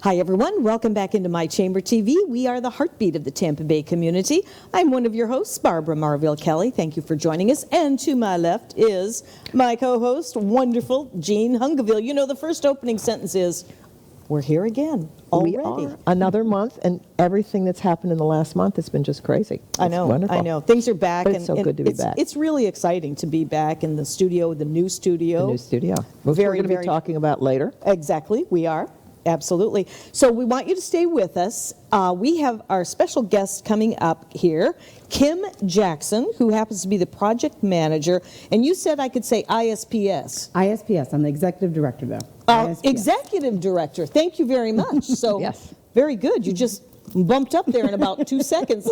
Hi, everyone. Welcome back into My Chamber TV. We are the heartbeat of the Tampa Bay community. I'm one of your hosts, Barbara Marville Kelly. Thank you for joining us. And to my left is my co-host, wonderful Jean Hungiville. You know, the first opening sentence is, we're here again already. We are. Another month, and everything that's happened in the last month has been just crazy. I know, wonderful. I know. Things are back. But it's so good to be back. It's really exciting to be back in the studio, the new studio. The new studio. Which we're going to be talking about later. Exactly, we are. Absolutely. So we want you to stay with us. We have our special guest coming up here, Kim Jackson, who happens to be the project manager. And you said I could say ISPS. ISPS. I'm the executive director, though. Executive director. Thank you very much. So Yes. Very good. You just bumped up there in about 2 seconds.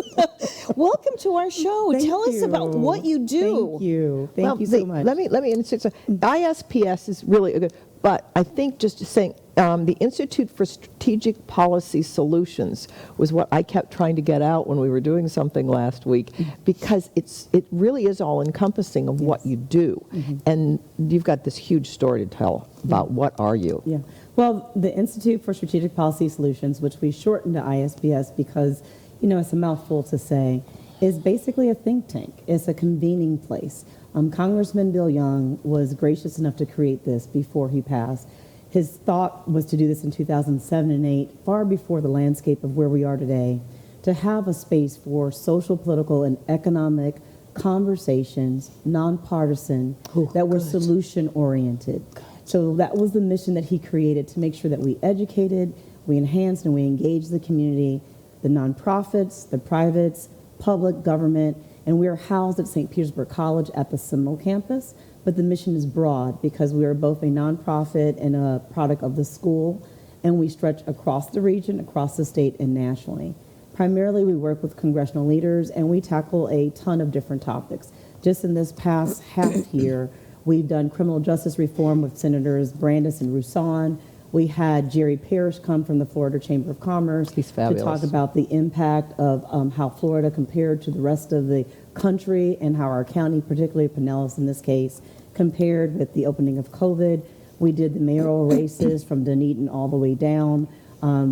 Welcome to our show. Tell us about what you do. Thank you. Thank you so much. Let me insert. ISPS is really good, but I think just saying the Institute for Strategic Policy Solutions was what I kept trying to get out when we were doing something last week, because it really is all encompassing of what you do, and you've got this huge story to tell about what are you. Yeah. Well, the Institute for Strategic Policy Solutions, which we shortened to ISPS because, you know, it's a mouthful to say, is basically a think tank. It's a convening place. Congressman Bill Young was gracious enough to create this before he passed. His thought was to do this in 2007 and 2008, far before the landscape of where we are today, to have a space for social, political, and economic conversations, nonpartisan, that were solution-oriented. So that was the mission that he created, to make sure that we educated, we enhanced, and we engaged the community, the nonprofits, the privates, public, government, and we are housed at St. Petersburg College at the Seminole campus. But the mission is broad because we are both a nonprofit and a product of the school, and we stretch across the region, across the state, and nationally. Primarily, we work with congressional leaders, and we tackle a ton of different topics. Just in this past half year, we've done criminal justice reform with Senators Brandis and Roussan. We had Jerry Parrish come from the Florida Chamber of Commerce He's to fabulous. talk about the impact of how Florida compared to the rest of the country, and how our county, particularly Pinellas in this case, compared with the opening of COVID. We did the mayoral races from Dunedin all the way down.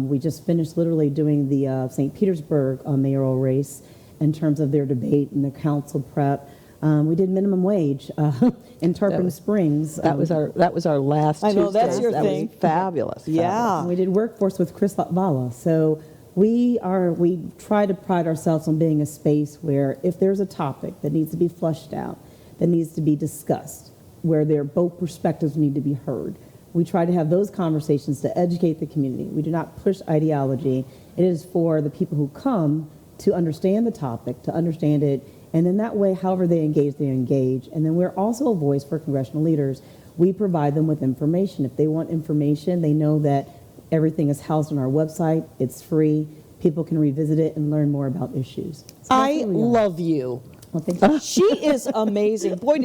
We just finished literally doing the St. Petersburg mayoral race in terms of their debate and the council prep. We did minimum wage in Tarpon Springs. That was our last I know, Tuesday. that's your That thing. was fabulous. Yeah. We did workforce with Chris Latvala. So we try to pride ourselves on being a space where if there's a topic that needs to be flushed out, that needs to be discussed, where both perspectives need to be heard, we try to have those conversations to educate the community. We do not push ideology. It is for the people who come to understand the topic, to understand it, and then that way, however they engage. And then we're also a voice for congressional leaders. We provide them with information. If they want information, they know that everything is housed on our website. It's free. People can revisit it and learn more about issues. So I love you. Well, thank you. She is amazing. Boy,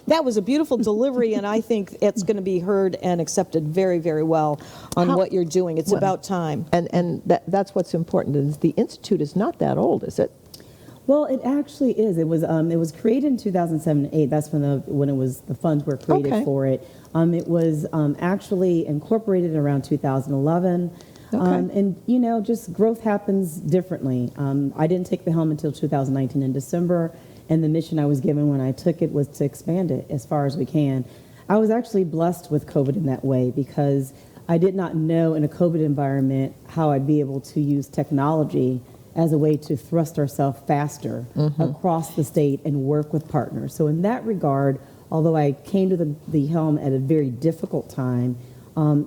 that was a beautiful delivery, and I think it's going to be heard and accepted very, very well on what you're doing. It's about time. And that's what's important. Is the Institute is not that old, is it? Well, it actually is. It was created in 2007 and 2008. That's when the funds were created for it. It was actually incorporated around 2011. And, you know, just growth happens differently. I didn't take the helm until 2019 in December, and the mission I was given when I took it was to expand it as far as we can. I was actually blessed with COVID in that way, because I did not know in a COVID environment how I'd be able to use technology as a way to thrust ourselves faster across the state and work with partners. So in that regard, although I came to the helm at a very difficult time,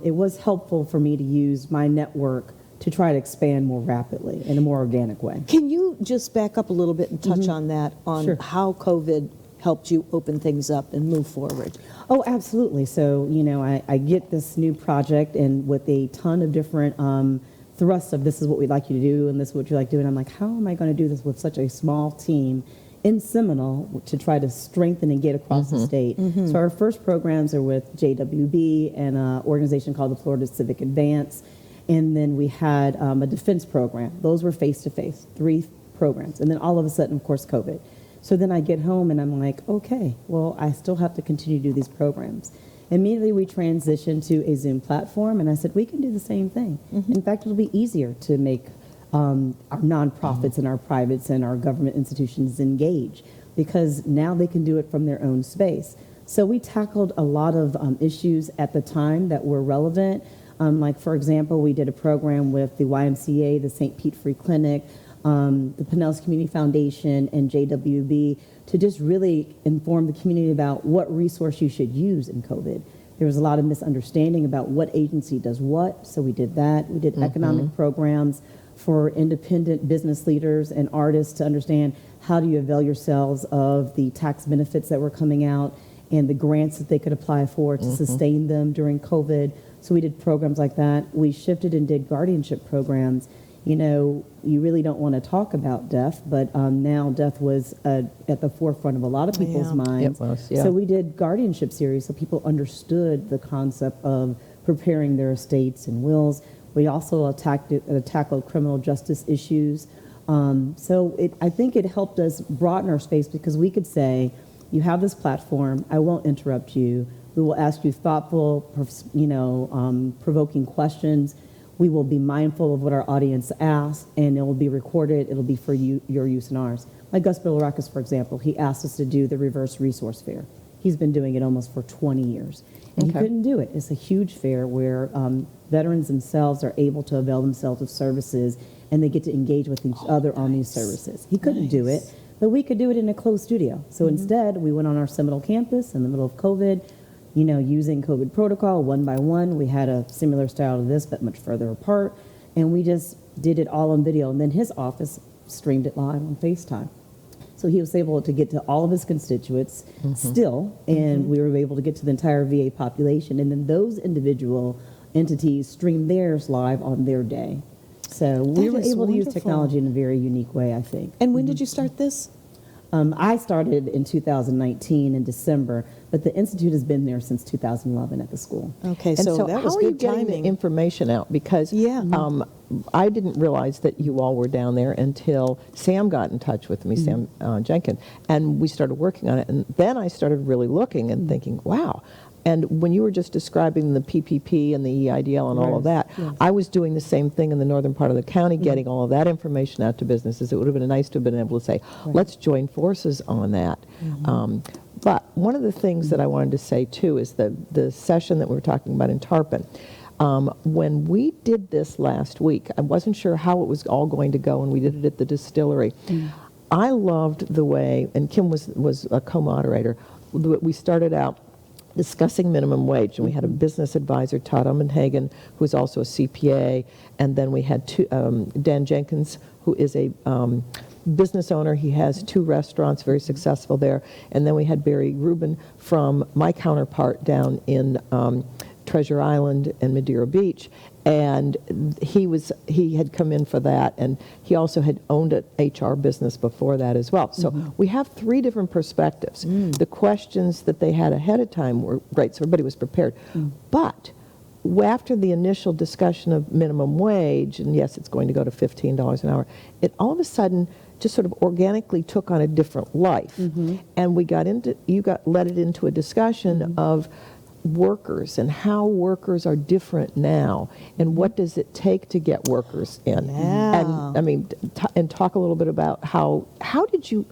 it was helpful for me to use my network to try to expand more rapidly in a more organic way. Can you just back up a little bit and touch on that, how COVID helped you open things up and move forward? Oh, absolutely. So, you know, I get this new project, and with a ton of different thrusts of this is what we'd like you to do and this is what you like doing. I'm like, how am I going to do this with such a small team in Seminole to try to strengthen and get across the state? So our first programs are with JWB and an organization called the Florida Civic Advance. And then we had a defense program. Those were face-to-face, 3 programs. And then all of a sudden, of course, COVID. So then I get home and I'm like, okay, well, I still have to continue to do these programs. immediately we transitioned to a Zoom platform, and I said, we can do the same thing. In fact, it'll be easier to make our nonprofits and our privates and our government institutions engage, because now they can do it from their own space. So we tackled a lot of issues at the time that were relevant. Like, for example, we did a program with the YMCA, the St. Pete Free Clinic, the Peninsula Community Foundation, and JWB to just really inform the community about what resource you should use in COVID. There was a lot of misunderstanding about what agency does what, so we did that. We did economic programs for independent business leaders and artists to understand how do you avail yourselves of the tax benefits that were coming out and the grants that they could apply for to sustain them during COVID. So we did programs like that. We shifted and did guardianship programs. You know, you really don't want to talk about death, but now death was at the forefront of a lot of people's minds. It was, yeah. So we did guardianship series so people understood the concept of preparing their estates and wills. We also tackled criminal justice issues. I think it helped us broaden our space because we could say, you have this platform, I won't interrupt you. We will ask you thoughtful, provoking questions. We will be mindful of what our audience asks, and it will be recorded. It'll be for you, your use and ours. Like Gus Billourakis, for example, he asked us to do the reverse resource fair. He's been doing it almost for 20 years, and he couldn't do it. It's a huge fair where veterans themselves are able to avail themselves of services, and they get to engage with each other on these services. He couldn't do it, but we could do it in a closed studio. So instead, we went on our Seminole campus in the middle of COVID, using COVID protocol one by one. We had a similar style to this, but much further apart. And we just did it all on video. And then his office streamed it live on FaceTime. So he was able to get to all of his constituents still, and we were able to get to the entire VA population. And then those individual entities streamed theirs live on their day. So we were able to use technology in a very unique way, I think. And when did you start this? I started in 2019 in December, but the Institute has been there since 2011 at the school. Okay, And so that was how are you good getting timing. the information out? Because I didn't realize that you all were down there until Sam got in touch with me, Sam Jenkins, and we started working on it. And then I started really looking and thinking, wow. And when you were just describing the PPP and the EIDL and all of that, I was doing the same thing in the northern part of the county, getting all of that information out to businesses. It would have been nice to have been able to say, let's join forces on that. But one of the things that I wanted to say, too, is the session that we were talking about in Tarpon. When we did this last week, I wasn't sure how it was all going to go, and we did it at the distillery. I loved the way, and Kim was a co-moderator, we started out discussing minimum wage, and we had a business advisor, Todd Ummenhagen, who is also a CPA, and then we had Dan Jenkins, who is a business owner. He has 2 restaurants, very successful there, and then we had Barry Rubin from my counterpart down in Treasure Island and Madeira Beach, and he had come in for that, and he also had owned an HR business before that as well. So we have 3 different perspectives. The questions that they had ahead of time were great, so everybody was prepared. But after the initial discussion of minimum wage, and yes, it's going to go to $15 an hour, it all of a sudden just sort of organically took on a different life. And we led it into a discussion of workers and how workers are different now, and what does it take to get workers in. And I mean, and talk a little bit about how did you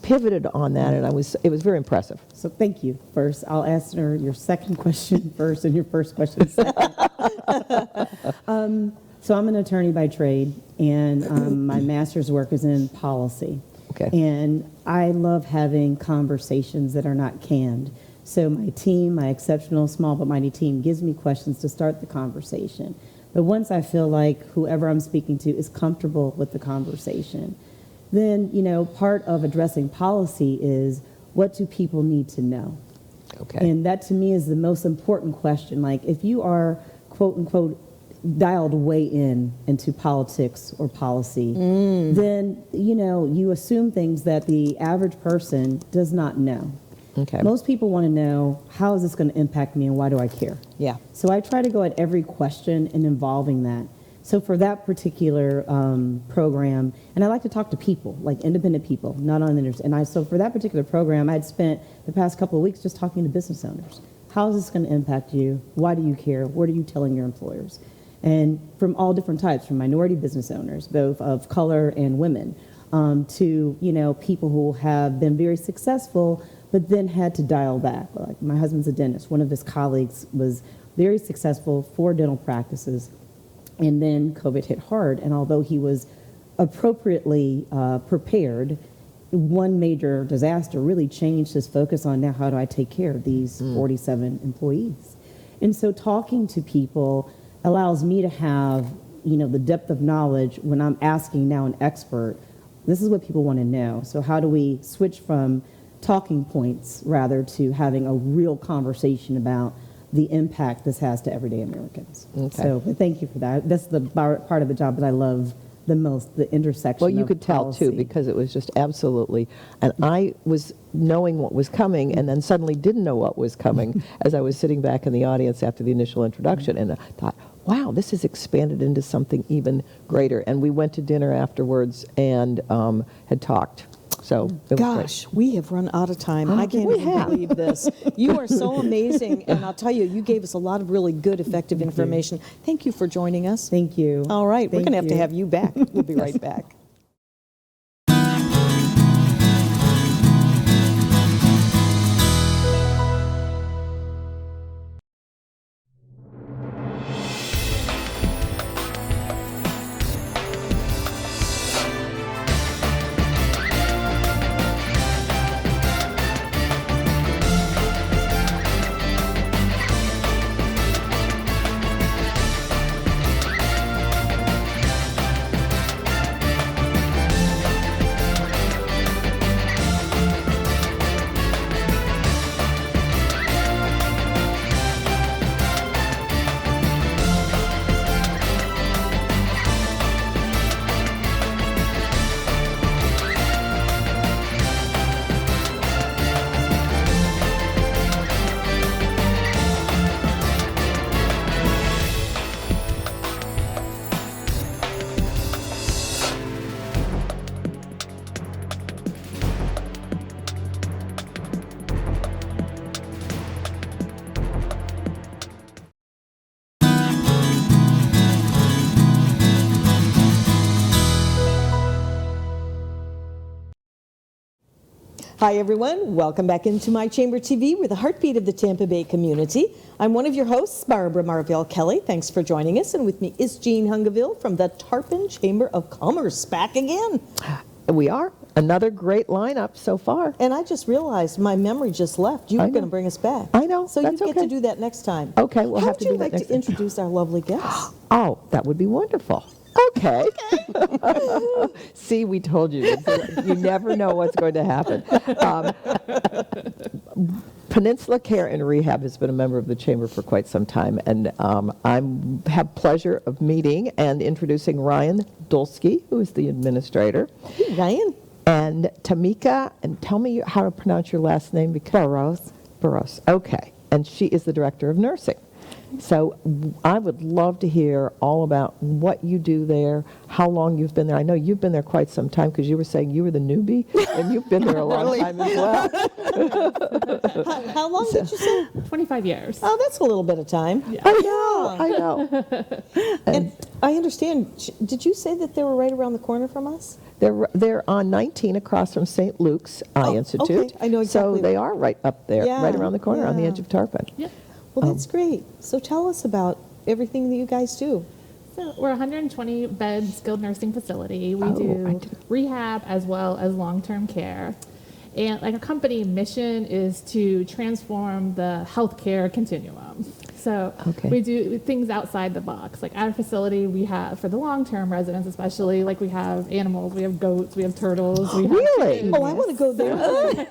pivoted on that, and it was very impressive. So thank you. First, I'll answer your second question first and your first question second. So I'm an attorney by trade, and my master's work is in policy. Okay. And I love having conversations that are not canned. So my team, my exceptional small but mighty team, gives me questions to start the conversation. But once I feel like whoever I'm speaking to is comfortable with the conversation, then, part of addressing policy is, what do people need to know? Okay. And that to me is the most important question. Like, if you are, quote unquote, dialed way into politics or policy, then, you assume things that the average person does not know. Okay. Most people want to know, how is this going to impact me and why do I care? Yeah. So I try to go at every question and involving that. So for that particular program, and I like to talk to people, like independent people, not on the internet. So for that particular program, I had spent the past couple of weeks just talking to business owners. how is this going to impact you? Why do you care? What are you telling your employers? And from all different types, from minority business owners, both of color and women, to, you know, people who have been very successful, but then had to dial back. Like my husband's a dentist. One of his colleagues was very successful for dental practices, and then COVID hit hard. And although he was appropriately prepared, one major disaster really changed his focus on now how do I take care of these 47 employees. And so talking to people allows me to have, you know, the depth of knowledge when I'm asking now an expert, this is what people want to know. So how do we switch from talking points rather to having a real conversation about the impact this has to everyday Americans? Okay. So thank you for that. That's the part of the job that I love the most, the intersection. Well, you of could tell policy. too, because it was just absolutely, and I was knowing what was coming and then suddenly didn't know what was coming as I was sitting back in the audience after the initial introduction, and I thought, wow, this has expanded into something even greater. And we went to dinner afterwards and had talked. So it was Gosh, we have run out of time. I can't we even have. believe this. You are so amazing, and I'll tell you, you gave us a lot of really good, effective information. Thank you for joining us. Thank you. All right, we're Thank going to you. have you back. We'll be right back. Hi, everyone. Welcome back into My Chamber TV. We're the heartbeat of the Tampa Bay community. I'm one of your hosts, Barbara Marvell Kelly. Thanks for joining us. And with me is Jean Hungiville from the Tarpon Chamber of Commerce. Back again. We are. Another great lineup so far. And I just realized my memory just left. You were I know. going to bring us back. I know. So That's you get okay. to do that next time. Okay, we'll How have to would do you that like next to time. introduce our lovely guests? Oh, that would be wonderful. Okay. See, we told you. You never know what's going to happen. Peninsula Care and Rehab has been a member of the Chamber for quite some time, and I have pleasure of meeting and introducing Ryan Dulski, who is the administrator, Hey, Ryan. and Tameka, and tell me how to pronounce your last name. Burrows. Burrows, okay. And she is the director of nursing. So I would love to hear all about what you do there, how long you've been there. I know you've been there quite some time because you were saying you were the newbie, and you've been there a long time as well. How long did you say? 25 years. Oh, that's a little bit of time. Yeah. I know. And I understand, did you say that they were right around the corner from us? They're on 19 across from St. Luke's Eye Oh, Institute. okay. I know exactly. So they are right up there, Yeah, right around the corner on the yeah. edge of Tarpon. Yep. Well, that's great. So tell us about everything that you guys do. So we're a 120 bed skilled nursing facility. We I do do. rehab as well as long-term care. And like a company mission is to transform the healthcare continuum. So Okay. we do things outside the box. Like at our facility, we have, for the long-term residents especially, like we have animals, we have goats, we have turtles. We have Really? chickens. Oh, I want to go there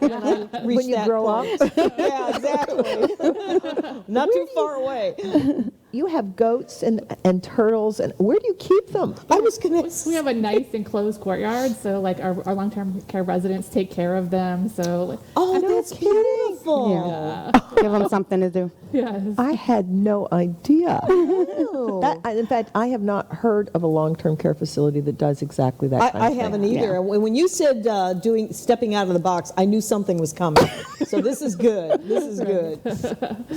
when I reach When you that grow point. up? Yeah, exactly. Not too far away. You have goats and turtles, and where do you keep them? I was going to We have a nice enclosed courtyard, so like our long-term care residents take care of them. So Oh, I know that's it's beautiful. wonderful. Give them something to do. Yes. I had no idea. Oh. In fact, I have not heard of a long-term care facility that does exactly that kind I of thing. haven't either. When you said stepping out of the box, I knew something was coming. So this is good. This is good.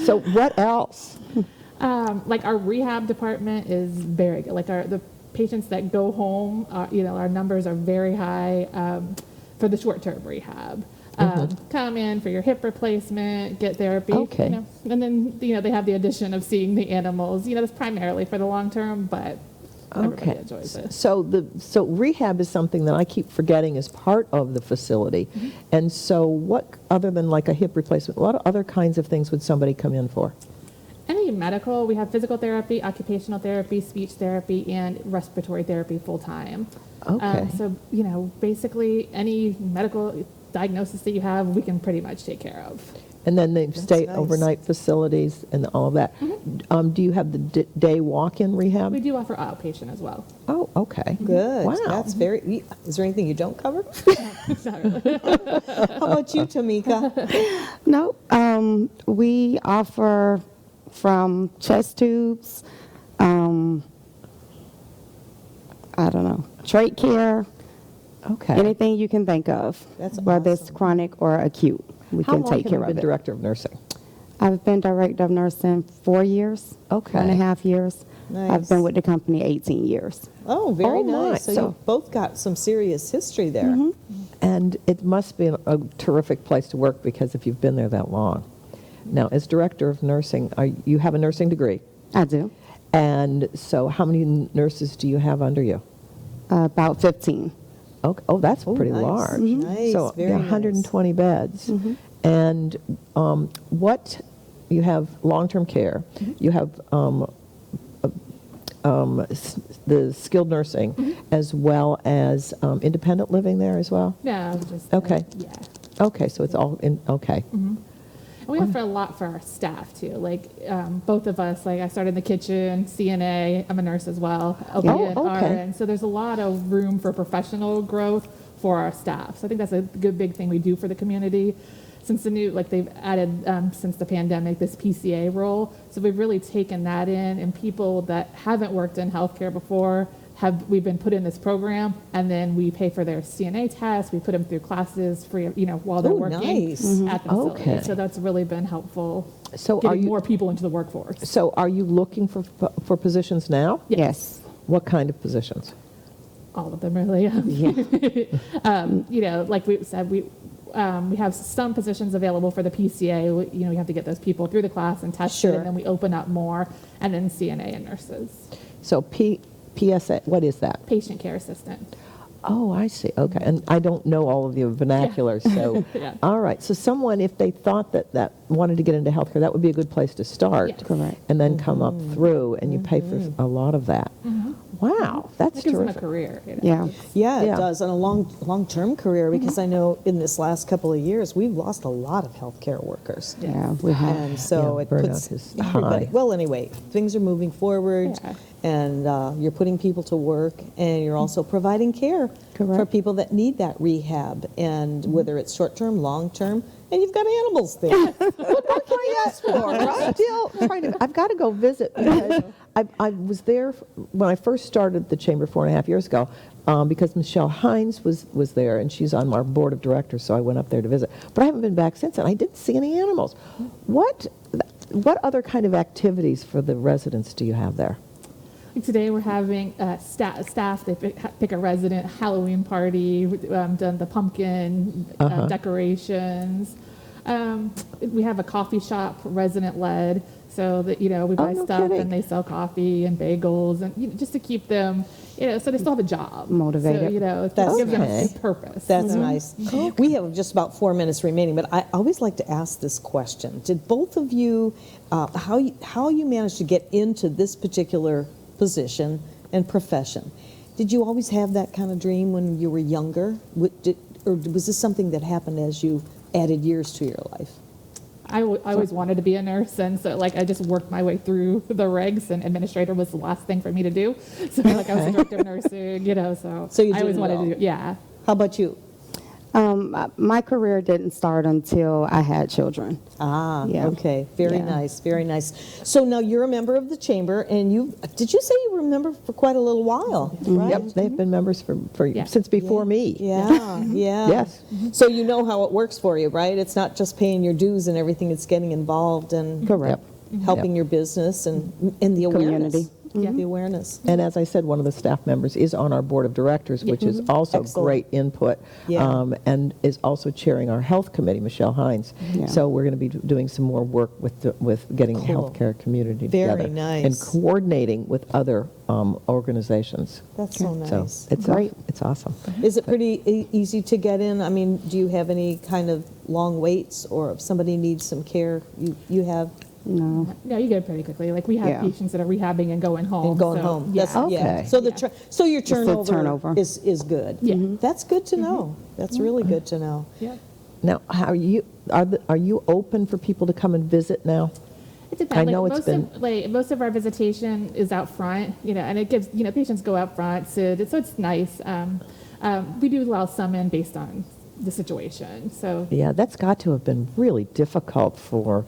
So what else? Like our rehab department is very good. Like the patients that go home, our numbers are very high for the short-term rehab. Come in for your hip replacement, get therapy. Okay. And then they have the addition of seeing the animals. That's primarily for the long term, but everybody enjoys it. So rehab is something that I keep forgetting is part of the facility. And so what, other than like a hip replacement, what other kinds of things would somebody come in for? Any medical, we have physical therapy, occupational therapy, speech therapy, and respiratory therapy full time. Okay. So, basically any medical diagnosis that you have, we can pretty much take care of. And then they stay nice. overnight facilities and all of that. Do you have the day walk-in rehab? We do offer outpatient as well. Oh, okay. Good. Wow. That's very. Is there anything you don't cover? Not really. How about you, Tameka? No, we offer from chest tubes, I don't know, trach care, Okay. anything you can think of, That's whether it's awesome. chronic or acute, we How can long take have care you of been it. director of nursing? I've been director of nursing 4 years, Okay. 4.5 years. Nice. I've been with the company 18 years. Oh, very Oh, my. nice. So So- you've both got some serious history there. And it must be a terrific place to work because if you've been there that long. Now, as director of nursing, you have a nursing degree. I do. And so how many nurses do you have under you? About 15. Okay. Oh, that's pretty nice. large. Nice, So very nice. 120 beds. And what, you have long-term care, you have the skilled nursing, as well as independent living there as well? No, just Okay. yeah. Okay, so it's all in, okay. And we offer a lot for our staff too. Like both of us, like I started in the kitchen, CNA. I'm a nurse as well. LPN, Oh, okay. RN. So there's a lot of room for professional growth for our staff. So I think that's a good big thing we do for the community. Since they've added since the pandemic this PCA role. So we've really taken that in, and people that haven't worked in healthcare before we've been put in this program, and then we pay for their CNA tests. We put them through classes free, while they're Oh, working nice. at the facility. Okay. So that's really been helpful. So are Getting you, more people into the workforce. so are you looking for positions now? Yes. What kind of positions? All of them really. Like we said, we have some positions available for the PCA. We have to get those people through the class and tested, Sure. and then we open up more, and then CNA and nurses, So PSA, what is that? patient care assistant. Oh, I see. Okay. And I don't know all of the vernacular, so. Yeah. All right. So someone, if they thought that wanted to get into healthcare, that would be a good place to start. Yes. Correct. And then come up through, and you pay for a lot of that. Wow, that's It gives them a terrific. career. Yeah. Yeah, it Yeah. does, and a long-term career, because I know in this last couple of years, we've lost a lot of healthcare workers. Yeah, we have. And so Yeah, it burnout puts is everybody, high. well, anyway, things are moving forward, Yeah. and you're putting people to work, and you're also providing care for Correct. people that need that rehab, and whether it's short-term, long-term, and you've got animals there. What more can you ask for? I'm still trying to, I've got to go visit, because I was there when I first started the chamber 4.5 years ago, because Michelle Hines was there, and she's on our board of directors, so I went up there to visit. But I haven't been back since, and I didn't see any animals. What other kind of activities for the residents do you have there? Like today we're having staff, they pick a resident Halloween party, done the pumpkin decorations. We have a coffee shop, resident-led, so that, we buy no stuff kidding. and they sell coffee and bagels, and just to keep them, so they still have a job. Motivated. So, it That's gives them nice. a purpose. That's So- nice. We have just about 4 minutes remaining, but I always like to ask this question. Did both of you, how you managed to get into this particular position and profession? Did you always have that kind of dream when you were younger? Or was this something that happened as you added years to your life? I always wanted to be a nurse, and so I just worked my way through the regs, and administrator was the last thing for me to do. So I was a director of nursing, so So you I did always it wanted all. to do, yeah. How about you? My career didn't start until I had children. Ah, Yeah. okay. Very Yeah. nice, very nice. So now you're a member of the chamber, and did you say you were a member for quite a little while, right? Yep, they've been members for Yeah. since before me. Yeah, yeah. Yes. So you know how it works for you, right? It's not just paying your dues and everything, it's getting involved and Correct. helping Yep. your business and the awareness. Community. Yeah. The awareness. And as I said, one of the staff members is on our board of directors, which is also Excellent. great input, Yeah. and is also chairing our health committee, Michelle Hines. Yeah. So we're going to be doing some more work with getting the Cool. healthcare community Very together nice. and coordinating with other organizations. That's so nice. So it's Great. It's awesome. Is it pretty easy to get in? I mean, do you have any kind of long waits, or if somebody needs some care, you have No. No, you get it pretty quickly. Like we have Yeah. patients that are rehabbing and going home. and going so, home? Yeah. That's, yeah. Okay. So so your It's the turnover, turnover. is good. Yeah. That's good to know. That's really good to know. Yeah. Now, are you open for people to come and visit now? It depends. I know like, it's been- most of our visitation is out front, and it gives patients go out front, so it's nice. We do allow some in based on the situation. So Yeah, that's got to have been really difficult for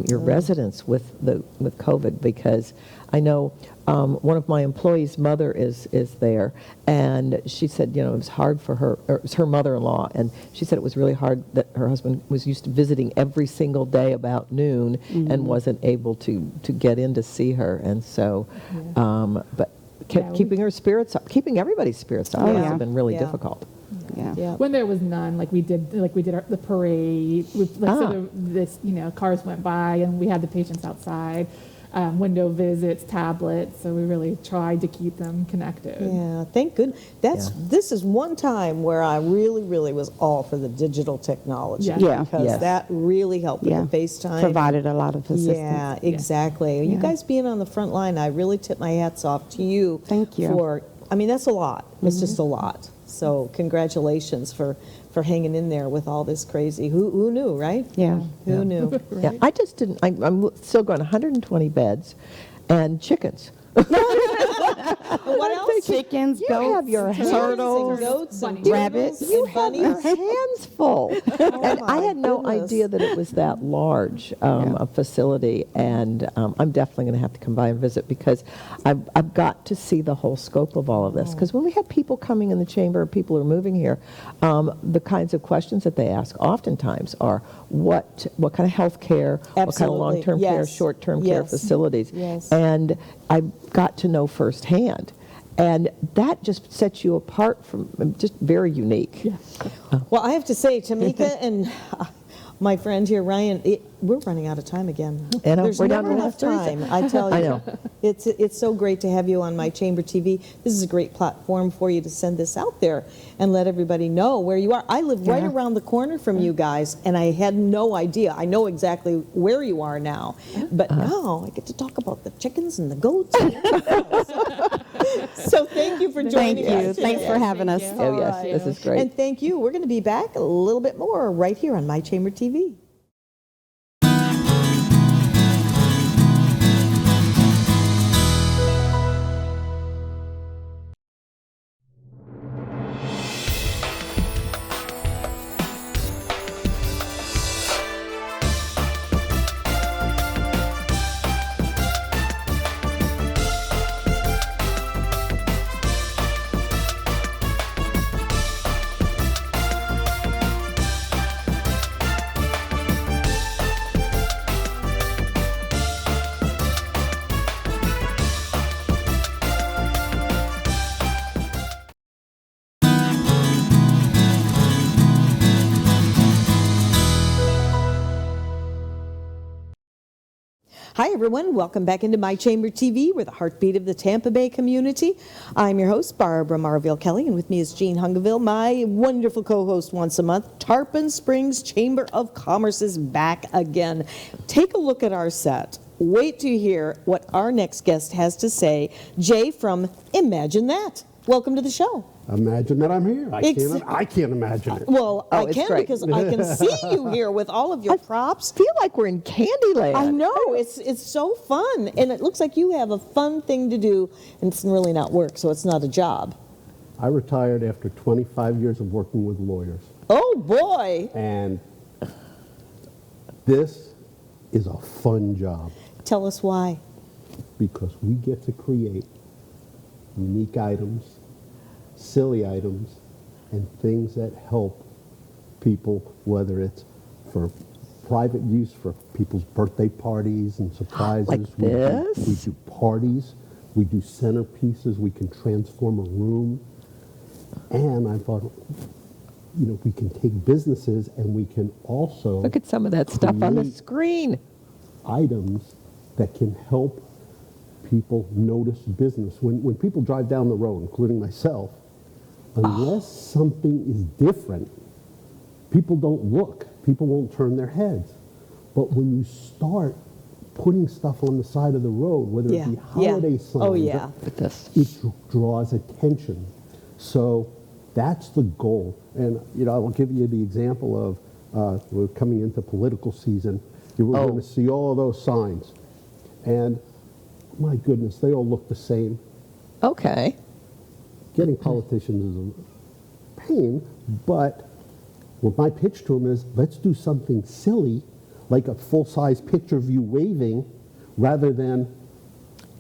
your residents with COVID, because I know one of my employees' mother is there, and she said, it was hard for her, or it was her mother-in-law, and she said it was really hard that her husband was used to visiting every single day about noon and wasn't able to get in to see her, and so, but Yeah, keeping her spirits up, keeping everybody's spirits up Oh, must yeah. have been really Yeah. difficult. Yeah. Yeah. when there was none, we did the parade. Cars went by and we had the patients outside, window visits, tablets. So we really tried to keep them connected. Yeah, thank goodness. This is one time where I really, really was all for the digital technology. Yeah. Yeah. Because Yes. that really helped with Yeah. the FaceTime. Provided a lot of assistance. Yeah, exactly. You Yeah. guys being on the front line, I really tip my hats off to you. Thank you. That's a lot. It's just a lot. So congratulations for hanging in there with all this crazy. Who knew, right? Yeah. Who knew? Yeah, I just didn't, I'm still going 120 beds and chickens. What else? Chickens, You goats, have your Turtles hands, and goats and bunnies. Rabbits. turtles you and have your bunnies. hands full. And I my had no goodness. idea that it was that large a facility, and I'm definitely going to have to come by and visit, because I've got to see the whole scope of all of this. Because when we have people coming in the chamber, people who are moving here, the kinds of questions that they ask oftentimes are, what kind of health care, what kind of Absolutely. long-term care, Yes. short-term care Yes. facilities. Yes. And I got to know firsthand. And that just sets you apart from, just very unique. Yeah. Well, I have to say, Tameka and my friend here, Ryan, we're running out of time again. I know, There's we're down never to enough last Thursday. time, I tell you. I know. It's so great to have you on My Chamber TV. This is a great platform for you to send this out there and let everybody know where you are. I live right around the corner from you guys, and I had no idea. I know exactly where you are now, but now I get to talk about the chickens and the goats. So thank you for joining Thank us you. today. Thanks for having us. you. Oh, yes, All right. this is great. And thank you. We're going to be back a little bit more right here on My Chamber TV. Hi, everyone. Welcome back into My Chamber TV. We're the heartbeat of the Tampa Bay community. I'm your host, Barbara Marville Kelly, and with me is Jean Hungiville, my wonderful co-host once a month. Tarpon Springs Chamber of Commerce is back again. Take a look at our set. Wait to hear what our next guest has to say. Jay from Imagine That. Welcome to the show. Imagine that I'm here. I can't imagine it. Well, Oh, I it's can great. because I can see you here with all of your props. Feel like we're in Candyland. I know, it's so fun, and it looks like you have a fun thing to do, and it's really not work, so it's not a job. I retired after 25 years of working with lawyers. Oh, boy. And this is a fun job Tell us why. because we get to create unique items, silly items, and things that help people, whether it's for private use for people's birthday parties and surprises. Like this? We do parties. We do centerpieces. We can transform a room. And I thought, we can take businesses and we can also Look at some of that stuff on the create screen. items that can help people notice business. When people drive down the road, including myself, unless something is different, people don't look. People won't turn their heads. But when you start putting stuff on the side of the road, whether Yeah, it be yeah. holiday signs, Oh, yeah. Look at this. it draws attention. So that's the goal. And, I'll give you the example of we're coming into political season. You were going to see all of those signs. And my goodness, they all look the same. Okay. Getting politicians is a pain, but what my pitch to them is, let's do something silly, like a full-size picture of you waving, rather than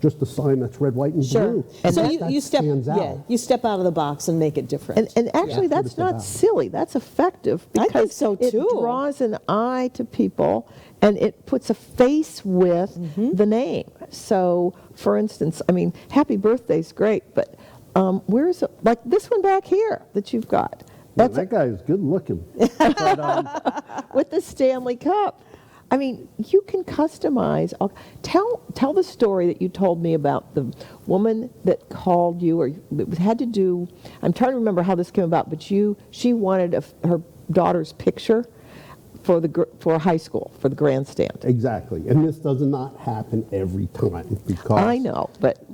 just a sign that's red, white, and blue. And so that you step, stands out. you step out of the box and make it different. And actually, That's what that's it's not about. silly. That's effective I because think so, it too. draws an eye to people and it puts a face with the name. So, for instance, happy birthday's great, but where's like this one back here that you've got? Man, that guy is good looking. But, With the Stanley Cup. You can customize. Tell the story that you told me about the woman that called you, or it had to do. I'm trying to remember how this came about, but she wanted her daughter's picture for high school for the grandstand. exactly. And this does not happen every time because I know, but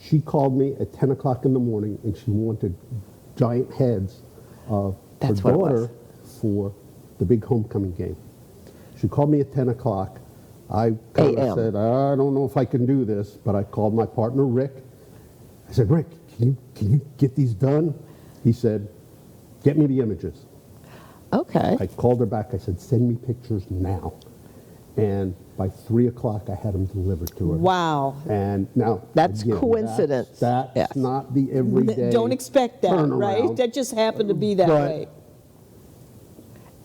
she called me at 10 o'clock in the morning and she wanted giant heads of That's her what it was. daughter for the big homecoming game. She called me at 10 o'clock. I kind AM. of said, I don't know if I can do this, but I called my partner, Rick. I said, Rick, can you get these done? He said, get me the images. okay. I called her back. I said, send me pictures now. And by 3 o'clock, I had them delivered to her. Wow. And now, That's again, coincidence. That's Yes. not the everyday. Don't expect that, right? turnaround. That just happened to be that But- way.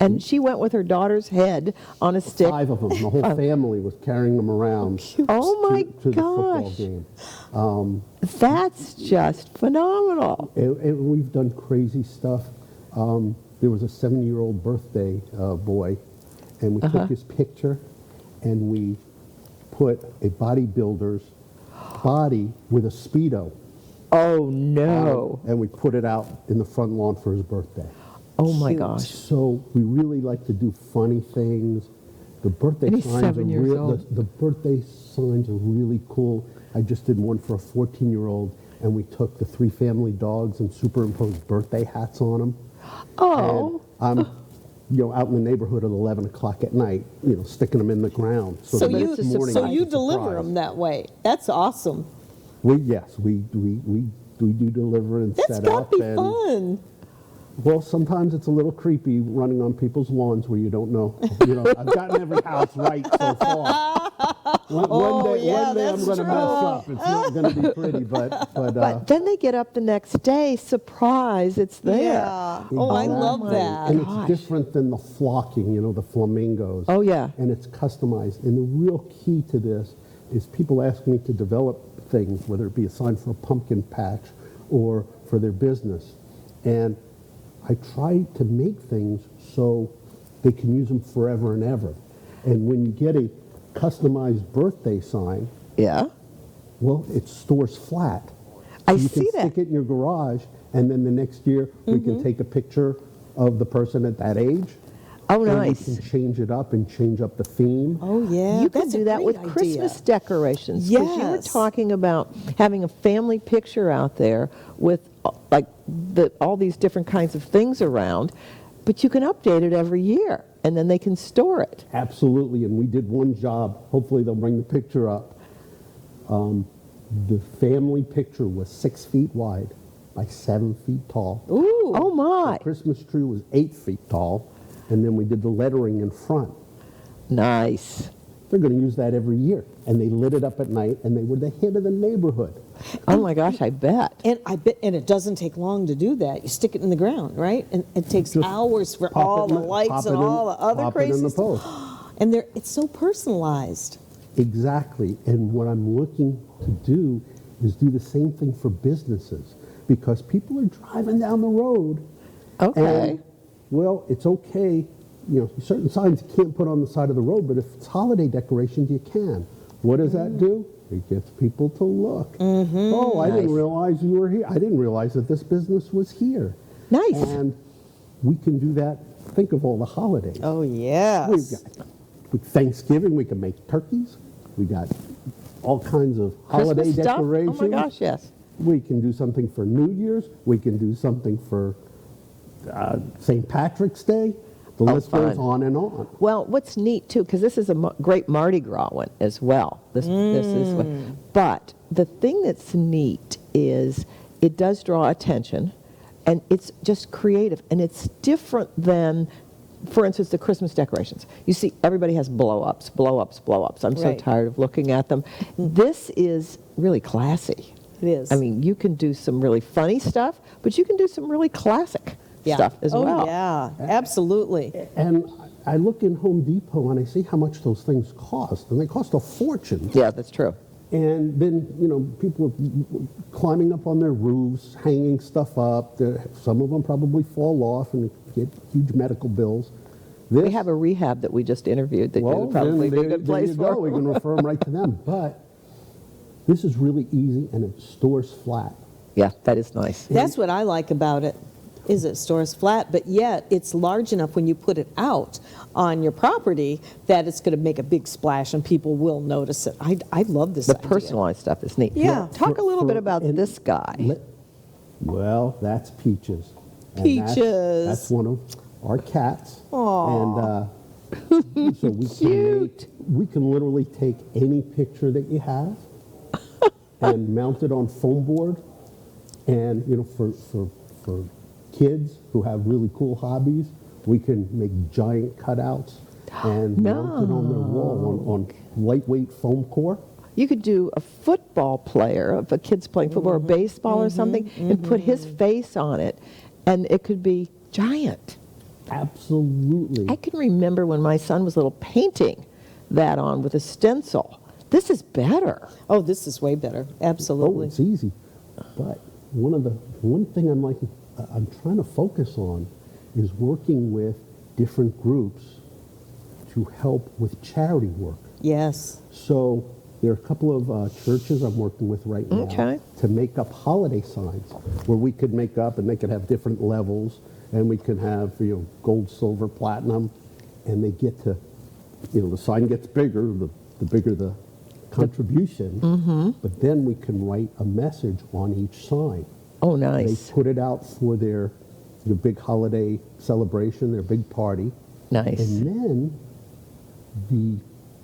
And she went with her daughter's head on a stick. 5 of them. The whole family was carrying them around. Oh my to the football gosh. game. That's just phenomenal. And we've done crazy stuff. There was a 7-year-old birthday boy, and we took his picture, and we put a bodybuilder's body with a Speedo. Oh no. And we put it out in the front lawn for his birthday. Oh my Cute. gosh. So we really like to do funny things. The birthday And he's signs 7 years are old. the birthday signs are really cool. I just did one for a 14-year-old, and we took the 3 family dogs and superimposed birthday hats on them. Oh. And I'm, out in the neighborhood at 11 o'clock at night, sticking them in the ground. So the you, next morning so it's you a deliver surprise. them that way. That's awesome. We do deliver and That's set got up. to be and, fun. Well, sometimes it's a little creepy running on people's lawns where you don't know. I've gotten every house right so far. One day I'm that's going to mess true. up. It's not going to be pretty, but But then they get up the next day, surprise, it's there. Yeah. Oh, I Exactly. love that. And Gosh. it's different than the flocking, the flamingos. Oh, yeah. And it's customized. And the real key to this is people ask me to develop things, whether it be a sign for a pumpkin patch or for their business. And I try to make things so they can use them forever and ever. And when you get a customized birthday sign, Yeah. well, it stores flat. I you see can that. stick it in your garage, and then the next year we can take a picture of the person at that age. Oh, and nice. we can change it up and change up the theme. Oh, yeah. You can That's a do that great with idea. Christmas decorations. 'Cause you were Yes. talking about having a family picture out there with like all these different kinds of things around, but you can update it every year, and then they can store it. Absolutely, and we did one job. Hopefully they'll bring the picture up. The family picture was 6 feet wide, by 7 feet tall. Ooh. Oh, my. The Christmas tree was 8 feet tall, and then we did the lettering in front. Nice. They're going to use that every year. And they lit it up at night, and they were the hit of the neighborhood. Oh, my gosh, I bet. And I bet, and it doesn't take long to do that. You stick it in the ground, right? And it takes Just hours for pop all it the in lights pop and it in- all the other pop it in crazy the stuff. post. And it's so personalized. Exactly. And what I'm looking to do is do the same thing for businesses, because people are driving down the road. Okay. And, well, it's okay. You know, certain signs you can't put on the side of the road, but if it's holiday decorations, you can. What does that do? It gets people to look. Oh, I didn't Nice. realize you were here. I didn't realize that this business was here. Nice. And we can do that. Think of all the holidays. Oh, yes. We've got with Thanksgiving, we can make turkeys. We got all kinds of holiday Christmas stuff? decorations. Oh, my gosh, yes. We can do something for New Year's. We can do something for St. Patrick's Day. The Oh, list goes fun. on and on. Well, what's neat too, because this is a great Mardi Gras one as well. This is, but the thing that's neat is it does draw attention, and it's just creative, and it's different than, for instance, the Christmas decorations. You see, everybody has blow-ups, blow-ups, blow-ups. I'm so Right. tired of looking at them. This is really classy. It is. I mean, you can do some really funny stuff, but you can do some really classic stuff as well. Oh, yeah, absolutely. And I look in Home Depot and I see how much those things cost, and they cost a fortune. Yeah, that's true. And then, you know, people are climbing up on their roofs, hanging stuff up. Some of them probably fall off and get huge medical bills. We have a rehab that we just interviewed that Well, would probably then be a good place there you go. for. We can refer them right to them. But this is really easy, and it stores flat. Yeah, that is nice. That's what I like about it, is it stores flat, but yet it's large enough when you put it out on your property that it's going to make a big splash and people will notice it. I love this The idea. personalized stuff is neat. Yeah. Talk a little bit about and this guy. Well, that's Peaches. And Peaches. That's one of our cats. Aw. And so we can literally take any picture that you have and mount it on foam board. And, you know, for kids who have really cool hobbies, we can make giant cutouts and mount it on their wall on lightweight foam core. You could do a football player, if a kid's playing football or baseball or something, and put his face on it, and it could be giant. Absolutely. I can remember when my son was little painting that on with a stencil. This is better. Oh, this is way better. Oh, Absolutely. it's easy. But one thing I'm trying to focus on is working with different groups to help with charity work. Yes. So there are a couple of churches I'm working with right now Okay. to make up holiday signs where we could make up, and they could have different levels, and we can have, you know, gold, silver, platinum, and they get to, you know, the sign gets bigger, the bigger the contribution, but then we can write a message on each sign. Oh, They nice. put it out for their big holiday celebration, their big party. Nice. And then the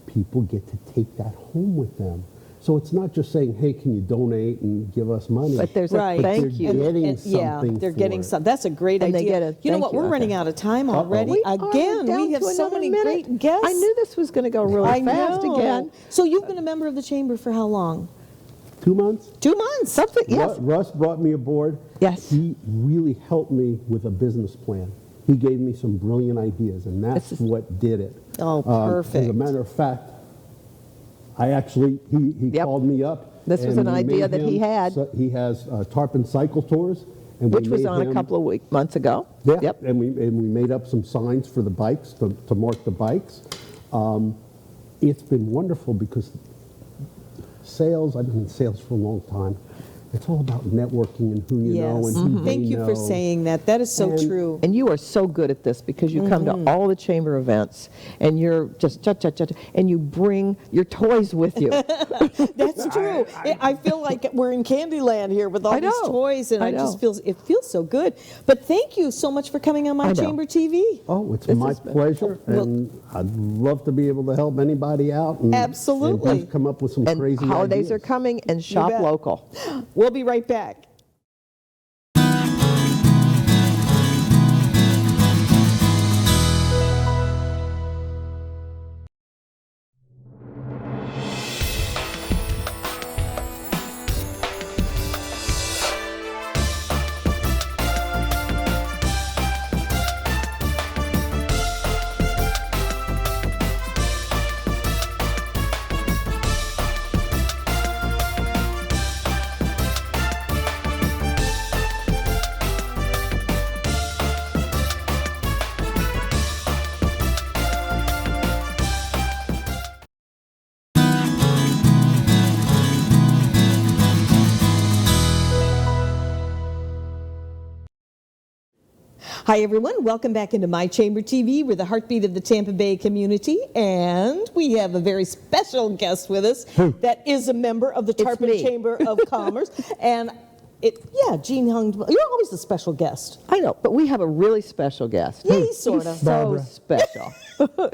people get to take that home with them. So it's not just saying, hey, can you donate and give us money? But there's Right. a But thank they're you. getting yeah, something they're for getting it. some. That's a great And they idea. get a You know thank what? you We're out running there. out of time Uh-oh. already. We are Again, down we have to so another many minute. great guests. I knew this was going to go really I fast know. again. So you've been a member of the chamber for how long? 2 months? 2 months. Something, yes. Russ brought me aboard. Yes. He really helped me with a business plan. He gave me some brilliant ideas, and that's This is- what did it. Oh, As a perfect. matter of fact, I actually, he Yep. called me up. This was and an we idea made that he him- had. so he has Tarpon cycle tours. And we Which was made on a him- couple of months ago. Yeah, Yep. and we made up some signs for the bikes to mark the bikes. It's been wonderful because sales, I've been in sales for a long time. It's all about networking and who you know and who they Thank you for know. saying that. That is so And- true. And you are so good at this because you come to all the chamber events and you're just and you bring your toys with you. That's true. I feel like we're in Candyland here with all I these know. toys, and I it just know. feels so good. But thank you so much for coming on my I know. Chamber TV. Oh, it's This my has been- pleasure, Well- and I'd love to be able to help anybody out. And, Absolutely. And just come up with some And crazy holidays ideas. are coming and shop bet. local. We'll be right back. Hi, everyone. Welcome back into My Chamber TV. We're the heartbeat of the Tampa Bay community, and we have a very special guest with us that is a member of the Tarpon me. Chamber of Commerce. And Gene Hungiville. You're always a special guest. I know, but we have a really special guest. Yeah, he's sort of. He's so special.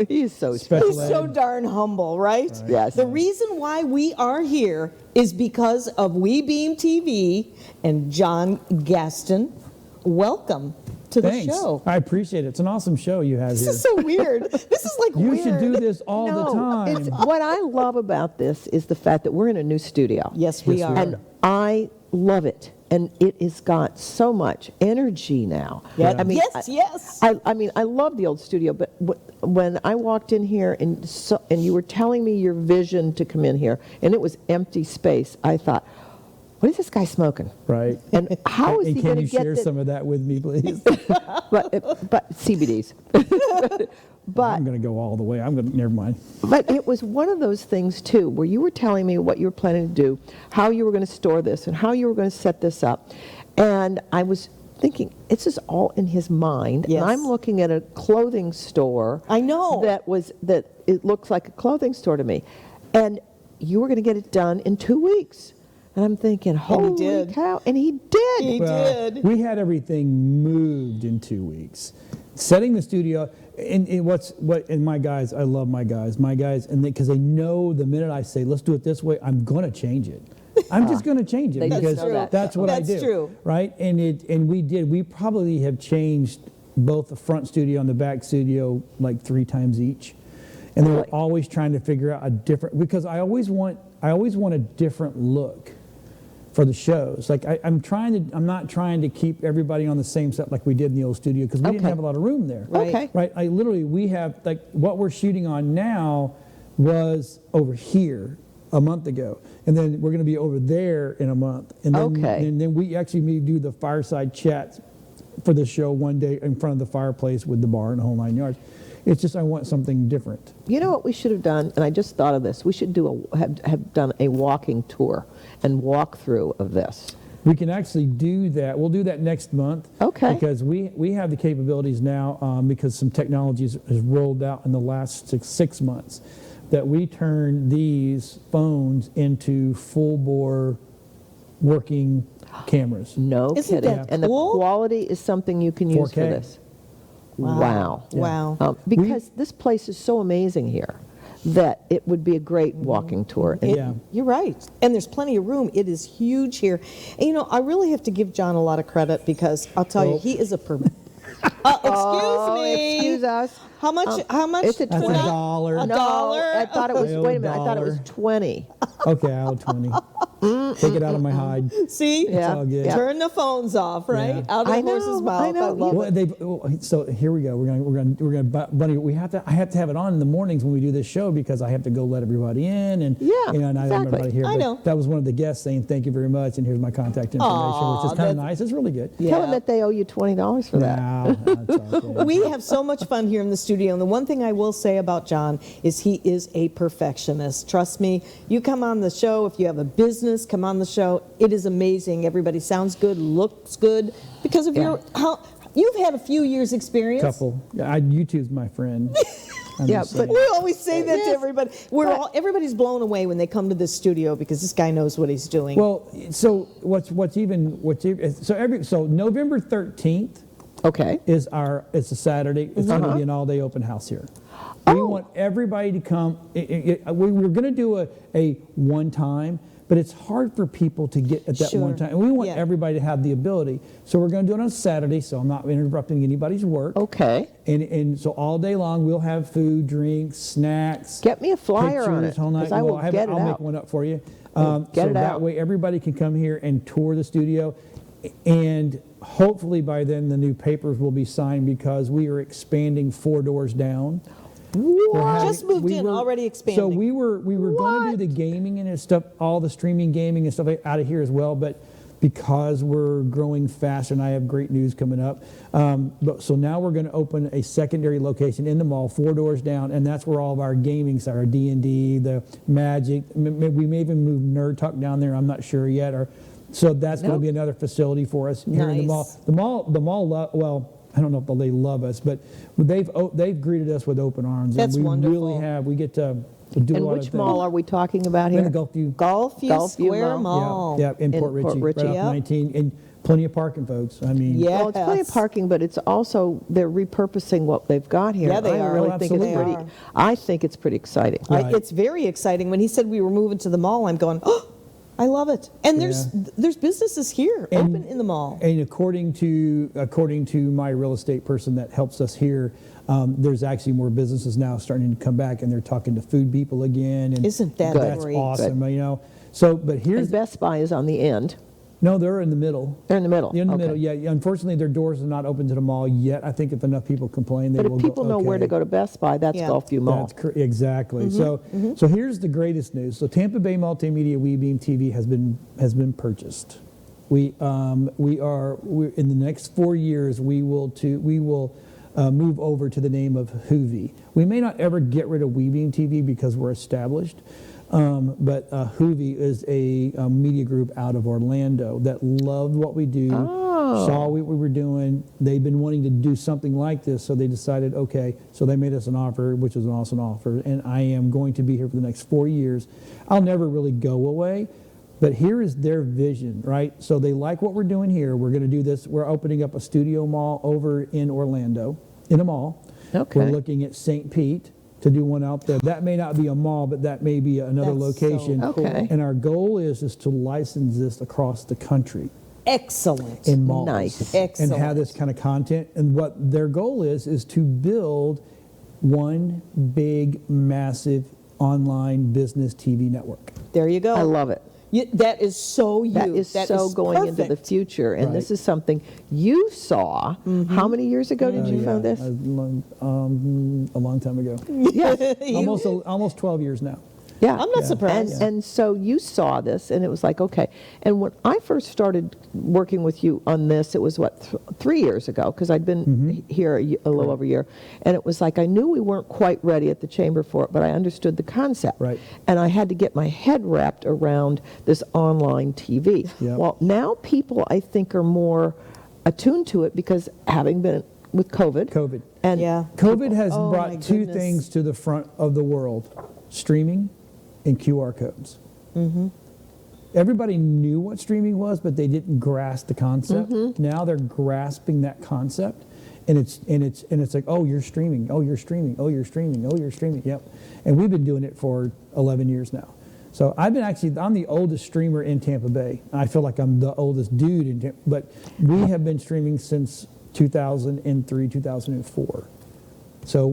He's so special. He's so darn humble, right? Yes. The reason why we are here is because of WeBeam TV and John Gaston. Welcome to the Thanks. show. I appreciate it. It's an awesome show you have This here. is so weird. This is like You weird. should do this all the time. It's, what I love about this is the fact that we're in a new studio. Yes, we Yes, are. we And I love it. And it has got so much energy now. Yeah. I mean, Yes. I mean, I love the old studio, but when I walked in here and you were telling me your vision to come in here, and it was empty space, I thought, what is this guy smoking? Right. And how is And he can going to you get share some of that with me, please? But CBDs. But I'm going to go all the way. Never mind. But it was one of those things, too, where you were telling me what you were planning to do, how you were going to store this, and how you were going to set this up. And I was thinking, this is all in his mind. Yes. And I'm looking at a clothing store. I know. That it looks like a clothing store to me. And you were going to get it done in 2 weeks. And I'm thinking, holy did. cow. And he did. He did. We had everything moved in 2 weeks. Setting the studio, and my guys, I love my guys, and because they know the minute I say, let's do it this way, I'm going to change it. I'm just going to change it They just because know that. that's what I do. That's true. Right? And we probably have changed both the front studio and the back studio like 3 times each. And they were Really? always trying to figure out a different, because I always want a different look for the shows. Like I'm not trying to keep everybody on the same set like we did in the old studio because we didn't Okay. have a lot of room there. Right. Okay. Right. We have, like, what we're shooting on now was over here a month ago, and then we're going to be over there in a month, and then, Okay. and then we actually may do the fireside chats for the show one day in front of the fireplace with the bar and the whole 9 yards. It's just I want something different. You know what we should have done, and I just thought of this. We should have done a walking tour and walkthrough of this. We can actually do that. We'll do that next month. Okay. Because we have the capabilities now because some technology has rolled out in the last six months that we turn these phones into full bore working cameras. No Isn't kidding. that And cool? the quality is something you can use for 4K. this. Wow. Wow. Because this place is so amazing here that it would be a great walking tour. And Yeah. You're right. And there's plenty of room. It is huge here. And, I really have to give John a lot of credit because I'll tell you, Well- he is a excuse Oh, me. excuse us. How much? How much? It's a That's $20. $1. A No, dollar? I thought it was, I owe wait a minute, I thought it was $1. 20. Okay, I'll 20. Take it out of my hide. See? Yeah, all good. yeah. Turn the phones off, right? Yeah. Out of I the horse's know, mouth. I know. love it. So here we go. We're gonna Bunny. I have to have it on in the mornings when we do this show because I have to go let everybody in and Yeah, and I don't exactly. everybody here. I but know. That was one of the guests saying thank you very much and here's my contact information, Aw, which is kind of that's- nice. It's really good. Yeah. Tell them that they owe you $20 for that. No, that's okay. We have so much fun here in the studio, and the one thing I will say about John is he is a perfectionist. Trust me, you come on the show, if you have a business, come on the show. It is amazing. Everybody sounds good, looks good, because of you've had a few years experience. Couple. Yeah, YouTube's my friend. I'm Yeah, just but- saying. We always say that to Yes, everybody. but- Everybody's blown away when they come to this studio because this guy knows what he's doing. Well, so so November 13th Okay. it's a Saturday. It's going to be an all-day open house here. We want everybody to come. We were going to do a one time, but it's hard for people to get at that Sure. one time. And we want Yeah. everybody to have the ability. So we're going to do it on Saturday, so I'm not interrupting anybody's work. Okay. And so all day long, we'll have food, drinks, snacks. Get me a flyer on pictures, it, whole night. because I will Well, get it I'll out. make one up for you. Get So it that out. way everybody can come here and tour the studio. And hopefully by then the new papers will be signed because we are expanding 4 doors down. Just moved in, already expanding. So we were going to do the gaming and stuff, all the streaming gaming and stuff out of here as well, but because we're growing fast and I have great news coming up, so now we're going to open a secondary location in the mall, 4 doors down, and that's where all of our gaming, so our D&D, the Magic, we may even move Nerd Talk down there. I'm not sure yet, so that's going to be another facility for us here in the mall. Nice. The mall. Well, I don't know if they love us, but they've greeted us with open arms. That's and we wonderful. really have. We get to do a And lot which of mall things. are we talking about We're in here? the Gulfview. Gulfview Square Mall. Yeah, in Port Richey, right Yep. off 19, and plenty of parking, folks. I mean, Yeah. Well, it's plenty of Yes. parking, but it's also, they're repurposing what they've got here. Yeah, they I are. really Oh, think it's absolutely. pretty, I think it's pretty exciting. Right. It's very exciting. When he said we were moving to the mall, I'm going, oh, I love it. And there's businesses here open in the mall. And according to my real estate person that helps us here, there's actually more businesses now starting to come back, and they're talking to food people again. And Isn't that Good. great? That's awesome, you know. So, but And here's Best Buy is on the end. no, they're in the middle. They're in the middle. They're in the Okay. middle. Yeah. Unfortunately, their doors are not open to the mall yet. I think if enough people complain, they But will if people go, know where to okay. go to Best Buy, that's Yeah. Gulfview Mall. That's exactly. So here's the greatest news. So Tampa Bay Multimedia WeBeam TV has been purchased. We're in the next 4 years we will move over to the name of Hungiville. We may not ever get rid of WeBeam TV because we're established. But Hungiville is a media group out of Orlando that loved what we do, saw what we were doing. They've been wanting to do something like this, so they decided, okay, so they made us an offer, which was an awesome offer, and I am going to be here for the next 4 years. I'll never really go away, but here is their vision, right? So they like what we're doing here. We're going to do this. We're opening up a studio mall over in Orlando, in a mall. Okay. We're looking at St. Pete to do one out there. That may not be a mall, but that may be another That's so location. cool. Okay. And our goal is to license this across the country Excellent. in malls. Nice. Excellent. And have this kind of content. And what their goal is to build one big, massive online business TV network. There you go. I love it. That is so you. That is so going into the perfect. future. And this Right. is something you saw. How many years ago did you found this? A long time ago. Yes. Almost 12 years now. Yeah. I'm not surprised. And so you saw this, and it was like, okay. And when I first started working with you on this, it was, 3 years ago, because I'd been here a little over a year. And it was like, I knew we weren't quite ready at the chamber for it, but I understood the concept. Right. And I had to get my head wrapped around this online TV. Yep. Well, now people, I think, are more attuned to it because having been with COVID. And Yeah. COVID has Oh, my brought two goodness. things to the front of the world: streaming and QR codes. Everybody knew what streaming was, but they didn't grasp the concept. Now they're grasping that concept, and it's like, oh, you're streaming, oh, you're streaming, oh, you're streaming, oh, you're streaming. Yep. And we've been doing it for 11 years now. So I'm the oldest streamer in Tampa Bay. I feel like I'm the oldest dude in Tampa, but we have been streaming since 2003, 2004. So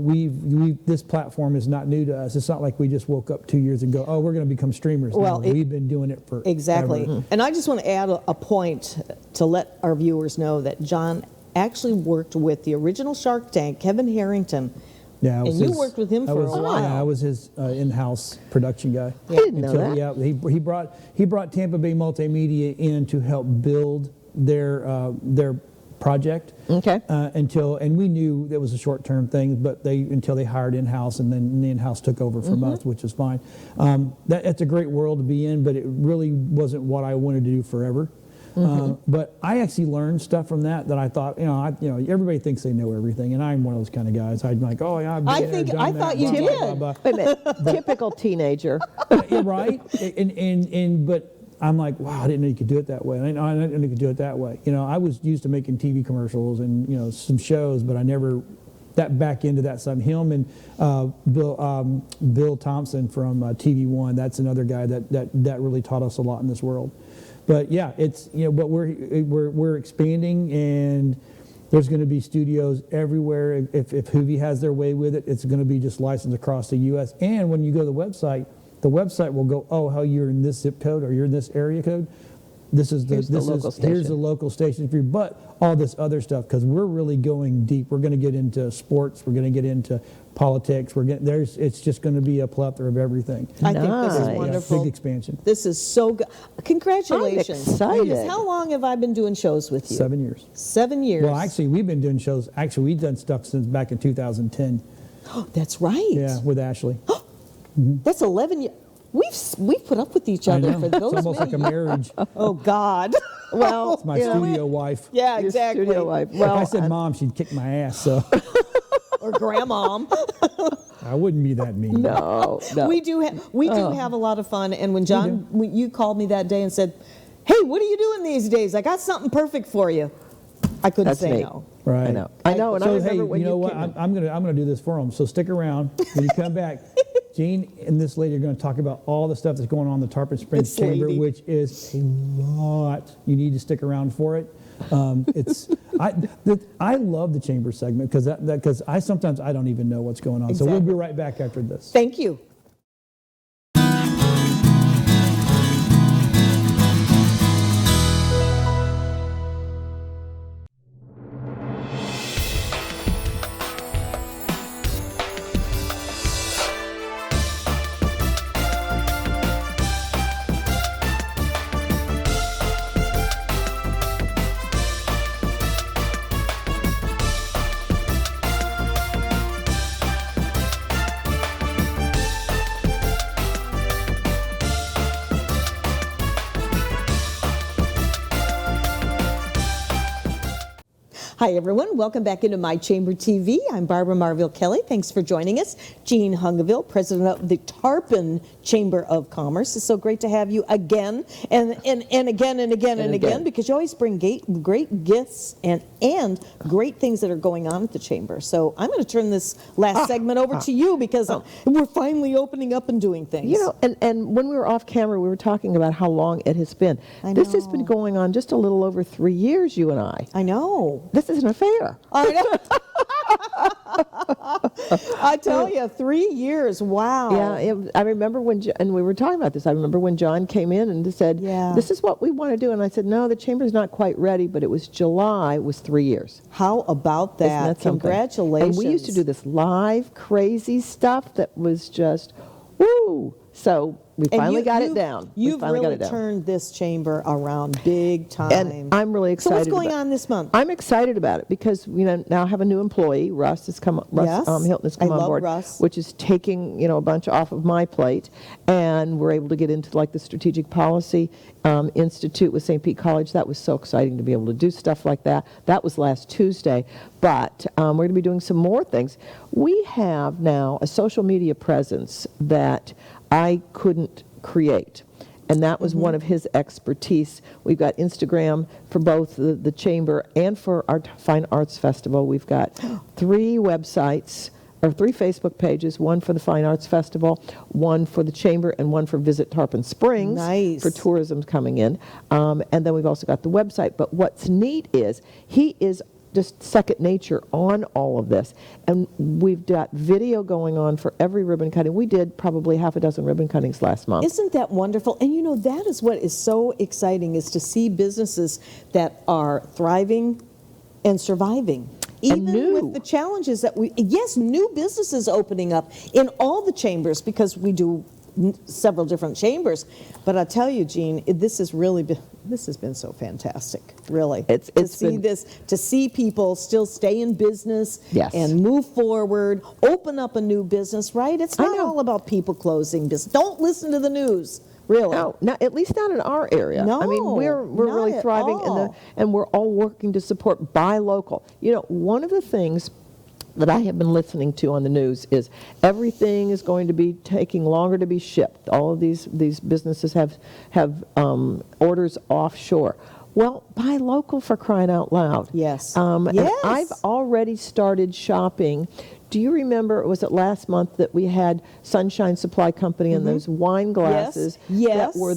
this platform is not new to us. It's not like we just woke up 2 years ago, oh, we're going to become streamers. Well, No, we've been doing it for Exactly. And I just want to add a point to let our viewers know that John actually worked with the original Shark Tank, Kevin Harrington. Yeah, I was And you worked with him for a while. Yeah, I was his in-house production guy. I didn't know that. Yeah, he brought Tampa Bay Multimedia in to help build their project. Okay. And we knew that was a short-term thing, but until they hired in-house, and then the in-house took over from us, which is fine. That's a great world to be in, but it really wasn't what I wanted to do forever. But I actually learned stuff from that I thought, everybody thinks they know everything, and I'm one of those kind of guys. I'm like, oh yeah, I've been there, done I that, thought you blah, did. blah, blah, blah. Wait a minute. Typical teenager. Yeah, right? But I'm like, wow, I didn't know you could do it that way. I didn't know you could do it that way. I was used to making TV commercials and, some shows, but I never that back into that side. Him and Bill Thompson from TV One, that's another guy that really taught us a lot in this world. But yeah, it's, but we're expanding, and there's going to be studios everywhere. If Hungiville has their way with it, it's going to be just licensed across the U.S. And when you go to the website will go, oh, how you're in this zip code or you're in this area code. Here's the local station for you, but all this other stuff, because we're really going deep. We're going to get into sports. We're going to get into politics. It's just going to be a plethora of everything. I think this is Nice. Yeah, wonderful. big expansion. This is so good. Congratulations. I'm excited. Because how long have I been doing shows with you? 7 years. 7 years. Well, actually, we've been doing shows. Actually, we've done stuff since back in 2010. That's right. Yeah, with Ashley. That's 11 years. We've put up with each other I know. for those It's almost many like a marriage. Oh, God. Well, It's my you know, studio wife. Yeah, your exactly. studio wife. If Well, I said mom, she'd kick my ass, so Or grandmom. I wouldn't be that mean. no. We do have a lot of fun. And when John, when you called me that day and said, "Hey, what are you doing these days? I got something perfect for you," I couldn't That's say me. no. Right. I know. And I So remember hey, when you know what? came in. I'm gonna do this for them. So stick around when you come back. Jean and this lady are going to talk about all the stuff that's going on in the Tarpon Springs This Chamber, lady. which is a lot. You need to stick around for it. I love the chamber segment because I sometimes I don't even know what's going on. So we'll be Exactly. right back after this. Thank you. Hi, everyone. Welcome back into My Chamber TV. I'm Barbara Marville Kelly. Thanks for joining us. Jean Hungiville, president of the Tarpon Chamber of Commerce. It's so great to have you again and again, because you always bring great gifts and great things that are going on at the chamber. So I'm going to turn this last segment over to you because we're finally opening up and doing things. You know, and when we were off camera, we were talking about how long it has been. This has been know. going on just a little over 3 years, you and I. I know. This is an affair. I know. I tell you, 3 years. Wow. Yeah, I remember when, and we were talking about this, I remember when John came in and said, Yeah. this is what we want to do. And I said, no, the chamber's not quite ready, but it was July, was 3 years. How about Isn't that? that something? Congratulations. And we used to do this live, crazy stuff that was just, woo. So we And finally got it you've- down. We You've finally really got it down. turned this chamber around big time. And I'm really So excited. what's going about- on this month? I'm excited about it because now have a new employee. Russ has come. Yes. Hilton has come I on love board, Russ. which is taking a bunch off of my plate, and we're able to get into like the Strategic Policy Institute with St. Pete College. That was so exciting to be able to do stuff like that. That was last Tuesday, but we're going to be doing some more things. We have now a social media presence that I couldn't create. And that was one of his expertise. We've got Instagram for both the chamber and for our Fine Arts Festival. We've got 3 websites, or 3 Facebook pages, one for the Fine Arts Festival, one for the chamber, and one for Visit Tarpon Springs Nice. for tourism coming in. And then we've also got the website. But what's neat is he is just second nature on all of this. And we've got video going on for every ribbon cutting. We did probably half a dozen ribbon cuttings last month. Isn't that wonderful? And that is what is so exciting, is to see businesses that are thriving and surviving. Even new. with the challenges that new businesses opening up in all the chambers, because we do several different chambers. But I'll tell you, Jean, this has been so fantastic, really. To see people still stay in business Yes. and move forward, open up a new business, right? It's I not know. all about people closing business. Don't listen to the news, really. No, at least not in our area. I mean, No, we're not really at thriving, all. and we're all working to support buy local. One of the things that I have been listening to on the news is everything is going to be taking longer to be shipped. All of these businesses have orders offshore. Well, buy local, for crying out loud. Yes. And Yes. I've already started shopping. Do you remember, was it last month that we had Sunshine Supply Company and those wine glasses Yes. that were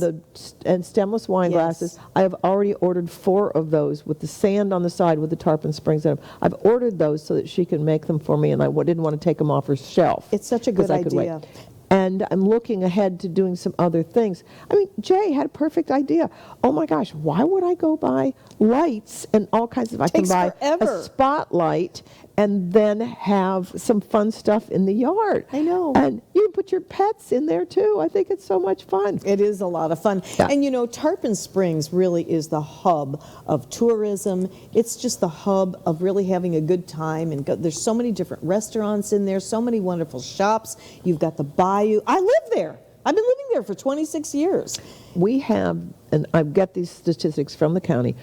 and stemless wine Yes. glasses? I have already ordered 4 of those with the sand on the side with the Tarpon Springs in them. I've ordered those so that she can make them for me, and I didn't want to take them off her shelf. It's such a good 'cause I could wait. idea. And I'm looking ahead to doing some other things. I mean, Jay had a perfect idea. Oh my gosh, why would I go buy lights and all kinds of, I can Takes buy forever. a spotlight and then have some fun stuff in the yard. I know. And you can put your pets in there too. I think it's so much fun. It is a lot of fun. Yeah. And Tarpon Springs really is the hub of tourism. It's just the hub of really having a good time. And there's so many different restaurants in there, so many wonderful shops. You've got the bayou. I live there. I've been living there for 26 years. We have, and I get these statistics from the county,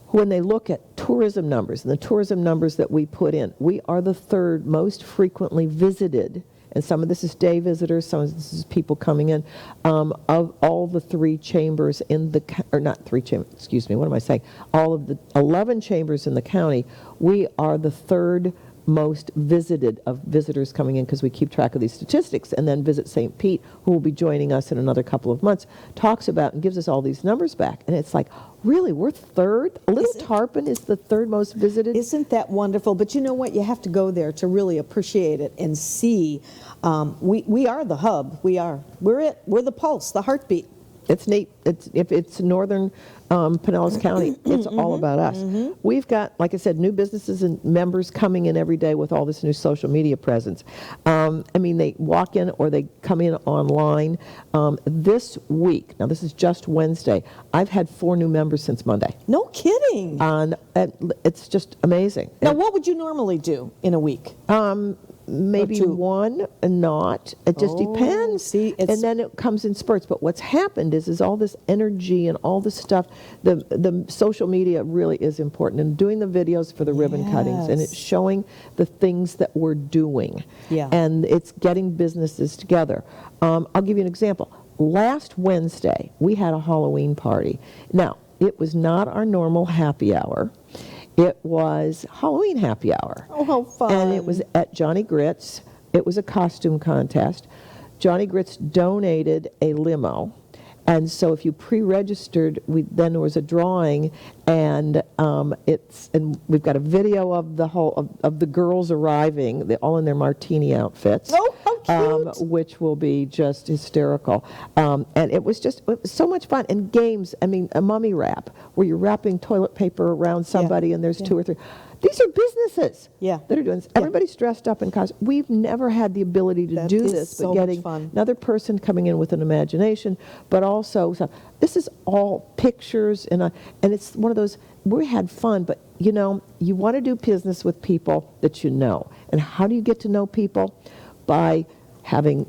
when they look at tourism numbers and the tourism numbers that we put in, we are the third most frequently visited, and some of this is day visitors, some of this is people coming in, of all the 3 chambers in the, or not 3 chambers, excuse me, what am I saying? All of the 11 chambers in the county, we are the third most visited of visitors coming in, because we keep track of these statistics. And then Visit St. Pete, who will be joining us in another couple of months, talks about and gives us all these numbers back. And it's like, really, we're third? Little Tarpon is the third most visited? Isn't that wonderful? But you know what? You have to go there to really appreciate it and see. We are the hub. We're it. We're the pulse, the heartbeat. It's neat. If it's northern Pinellas County, it's all about us. We've got, like I said, new businesses and members coming in every day with all this new social media presence. I mean, they walk in or they come in online. This week, now this is just Wednesday, I've had 4 new members since Monday. No kidding. And it's just amazing. Now, what would you normally do in a week? Maybe 2. 1 and not. It just depends. See, and then it comes in spurts. But what's happened is all this energy and all this stuff, the social media really is important. And doing the videos for the ribbon cuttings, and it's showing the things that we're doing. Yeah. And it's getting businesses together. I'll give you an example. Last Wednesday, we had a Halloween party. Now, it was not our normal happy hour. It was Halloween happy hour. Oh, how fun. And it was at Johnny Grit's. It was a costume contest. Johnny Grit's donated a limo. And so if you pre-registered, then there was a drawing, and we've got a video of the of the girls arriving, they're all in their martini outfits. Oh, how cute. Which will be just hysterical. And it was so much fun. And games, I mean, a mummy wrap, where you're wrapping toilet paper around somebody and there's 2 or 3. These are businesses that are doing this. Everybody's dressed up in costume. We've never had the ability to do this, but getting another person coming in with an imagination, but also, this is all pictures, and it's one of those, we had fun, but you know, you want to do business with people that you know. And how do you get to know people? By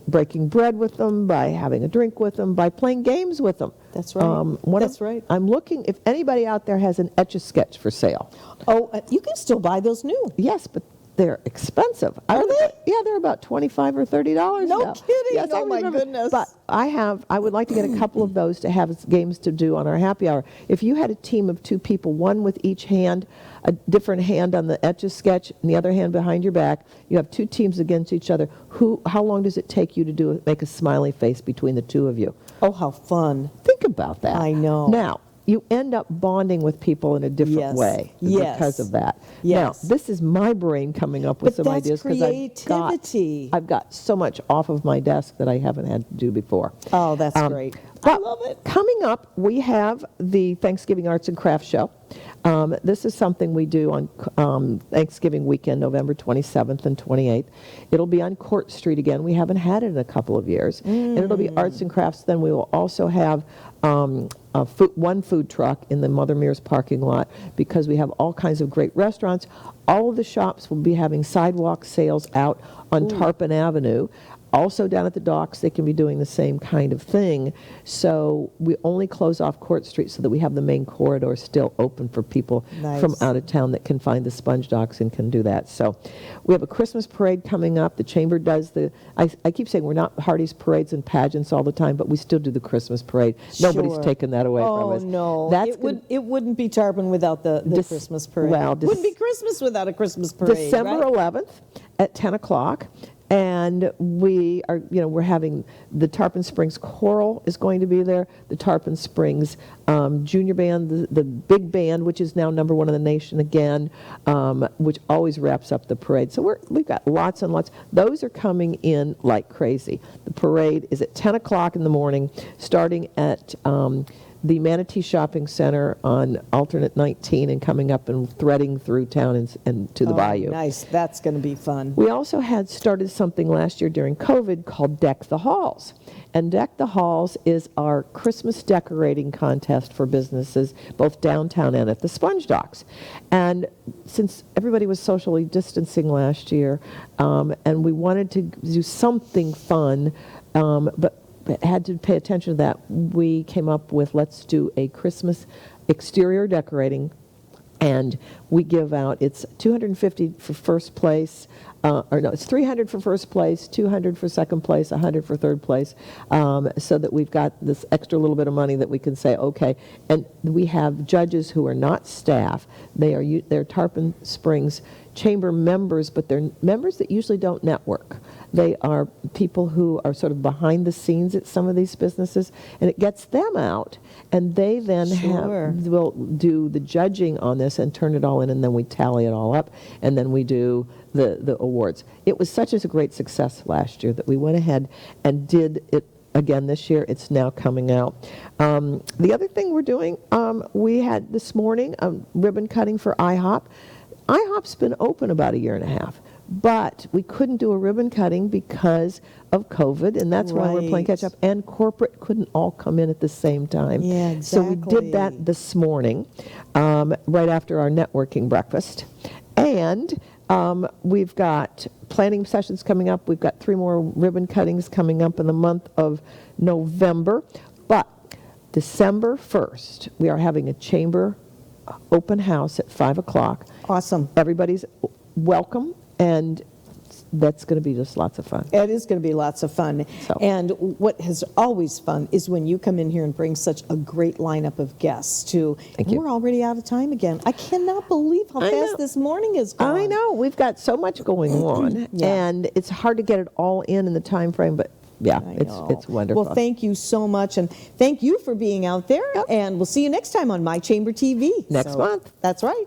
breaking bread with them, by having a drink with them, by playing games with them. That's right. That's right. I'm looking, if anybody out there has an Etch-a-Sketch for sale. Oh, you can still buy those new. Yes, but they're expensive. Are they? Yeah, they're about $25 or $30 No now. kidding. Yes, Oh, my goodness. But I would like to get a couple of those to have as games to do on our happy hour. If you had a team of 2 people, one with each hand, a different hand on the Etch-a-Sketch and the other hand behind your back, you have 2 teams against each other. How long does it take you to make a smiley face between the 2 of you? Oh, how fun. Think about that. I know. Now, you end up bonding with people in a different way because of that. Yes. Now, this is my brain coming up with But some that's ideas, because creativity. I've got so much off of my desk that I haven't had to do before. Oh, that's great. I But love it. coming up, we have the Thanksgiving Arts and Crafts Show. This is something we do on Thanksgiving weekend, November 27th and 28th. It'll be on Court Street again. We haven't had it in a couple of years. And it'll be arts and crafts. Then we will also have one food truck in the Mother Mears parking lot, because we have all kinds of great restaurants. All of the shops will be having sidewalk sales out on Tarpon Avenue. Also down at the docks, they can be doing the same kind of thing. So we only close off Court Street so that we have the main corridor still open for people from out of town that can find the sponge docks and can do that. So we have a Christmas parade coming up. The Chamber does I keep saying we're not Hardy's parades and pageants all the time, but we still do the Christmas parade. Nobody's taken that away from us. Oh, no. That's it wouldn't be Tarpon without the Christmas parade. Well, wouldn't be Christmas without a Christmas parade, December right? 11th at 10 o'clock. And we are, we're having the Tarpon Springs Choral is going to be there. The Tarpon Springs Junior Band, the big band, which is now #1 in the nation again, which always wraps up the parade. So we've got lots and lots. Those are coming in like crazy. The parade is at 10 o'clock in the morning, starting at the Manatee Shopping Center on alternate 19 and coming up and threading through town and to the bayou. Nice. That's going to be fun. We also had started something last year during COVID called Deck the Halls. And Deck the Halls is our Christmas decorating contest for businesses, both downtown and at the sponge docks. And since everybody was socially distancing last year, and we wanted to do something fun, but had to pay attention to that, we came up with, let's do a Christmas exterior decorating, and we give out, it's $250 for first place, it's $300 for first place, $200 for second place, $100 for third place, so that we've got this extra little bit of money that we can say, okay. And we have judges who are not staff. They're Tarpon Springs Chamber members, but they're members that usually don't network. They are people who are sort of behind the scenes at some of these businesses, and it gets them out, and they then will do the judging on this and turn it all in, and then we tally it all up, and then we do the awards. It was such a great success last year that we went ahead and did it again this year. It's now coming out. The other thing we're doing, we had this morning a ribbon cutting for IHOP. IHOP's been open about a year and a half, but we couldn't do a ribbon cutting because of COVID, and that's why we're playing catch up, and corporate couldn't all come in at the same time. Yeah, exactly. So we did that this morning, right after our networking breakfast. And we've got planning sessions coming up. We've got 3 more ribbon cuttings coming up in the month of November. But December 1st, we are having a chamber open house at 5 o'clock. Awesome. Everybody's welcome, and that's going to be just lots of fun. It is going to be lots of fun. So. And what is always fun is when you come in here and bring such a great lineup of guests, too. Thank you. We're already out of time again. I cannot believe how I fast know. this morning is gone. I know. We've got so much going on, Yeah. and it's hard to get it all in the time frame, but yeah, I it's know. wonderful. Well, thank you so much, and thank you for being out there. Yep. And we'll see you next time on My Chamber TV. Next month. That's right.